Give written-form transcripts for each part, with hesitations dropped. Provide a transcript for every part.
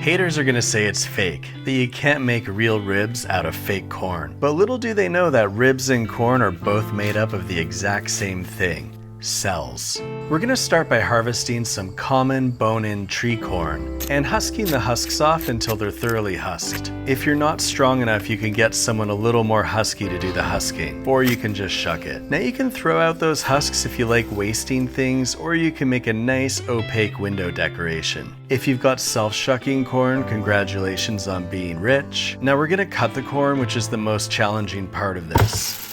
Haters are gonna say it's fake, that you can't make real ribs out of fake corn. But little do they know that ribs and corn are both made up of the exact same thing. Cells. We're gonna start by harvesting some common bone-in tree corn and husking the husks off until they're thoroughly husked. If you're not strong enough, you can get someone a little more husky to do the husking, or you can just shuck it. Now you can throw out those husks if you like wasting things, or you can make a nice opaque window decoration. If you've got self-shucking corn, congratulations on being rich. Now we're gonna cut the corn, which is the most challenging part of this.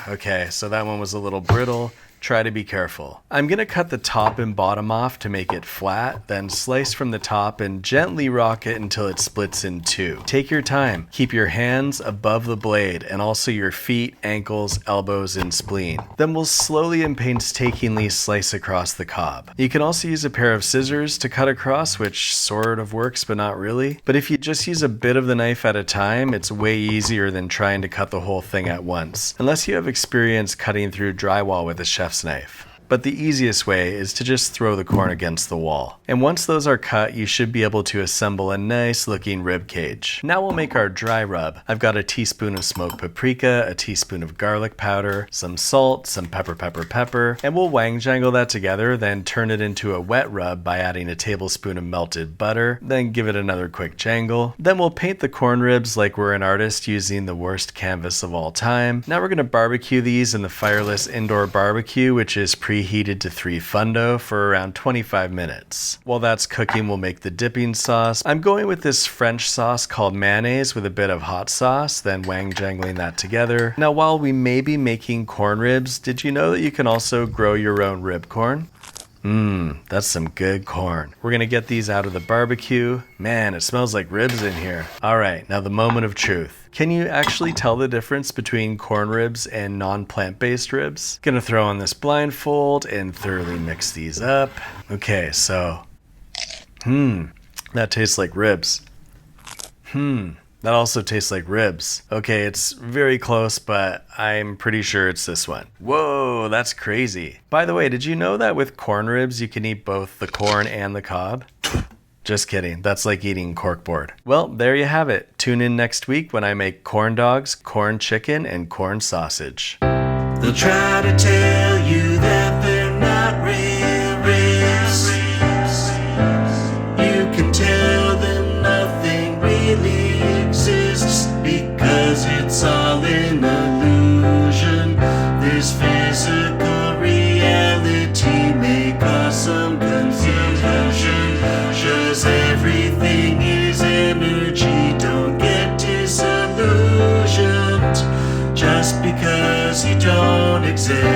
Okay, so that one was a little brittle. Try to be careful. I'm gonna cut the top and bottom off to make it flat, then slice from the top and gently rock it until it splits in two. Take your time. Keep your hands above the blade and also your feet, ankles, elbows, and spleen. Then we'll slowly and painstakingly slice across the cob. You can also use a pair of scissors to cut across, which sort of works but not really. But if you just use a bit of the knife at a time, it's way easier than trying to cut the whole thing at once. Unless you have experience cutting through drywall with a chef's knife. But the easiest way is to just throw the corn against the wall. And once those are cut, you should be able to assemble a nice looking rib cage. Now we'll make our dry rub. I've got a teaspoon of smoked paprika, a teaspoon of garlic powder, some salt, some pepper, and we'll wang jangle that together, then turn it into a wet rub by adding a tablespoon of melted butter, then give it another quick jangle. Then we'll paint the corn ribs like we're an artist using the worst canvas of all time. Now we're gonna barbecue these in the fireless indoor barbecue, which is preheated to 3 for around 25 minutes. While that's cooking, we'll make the dipping sauce. I'm going with this French sauce called mayonnaise with a bit of hot sauce, then wang jangling that together. Now while we may be making corn ribs, did you know that you can also grow your own rib corn? That's some good corn. We're gonna get these out of the barbecue. Man, it smells like ribs in here. All right, now the moment of truth. Can you actually tell the difference between corn ribs and non-plant-based ribs? Gonna throw on this blindfold and thoroughly mix these up. Okay, so, that tastes like ribs. That also tastes like ribs. Okay, it's very close, but I'm pretty sure it's this one. Whoa, that's crazy. By the way, did you know that with corn ribs, you can eat both the corn and the cob? Just kidding, that's like eating corkboard. Well, there you have it. Tune in next week when I make corn dogs, corn chicken, and corn sausage. They'll try to tell you that they're not real ribs. You can tell them nothing really exists because it's all an illusion. This physical reality may cause some confusion. Just everything is energy, don't get disillusioned just because you don't exist.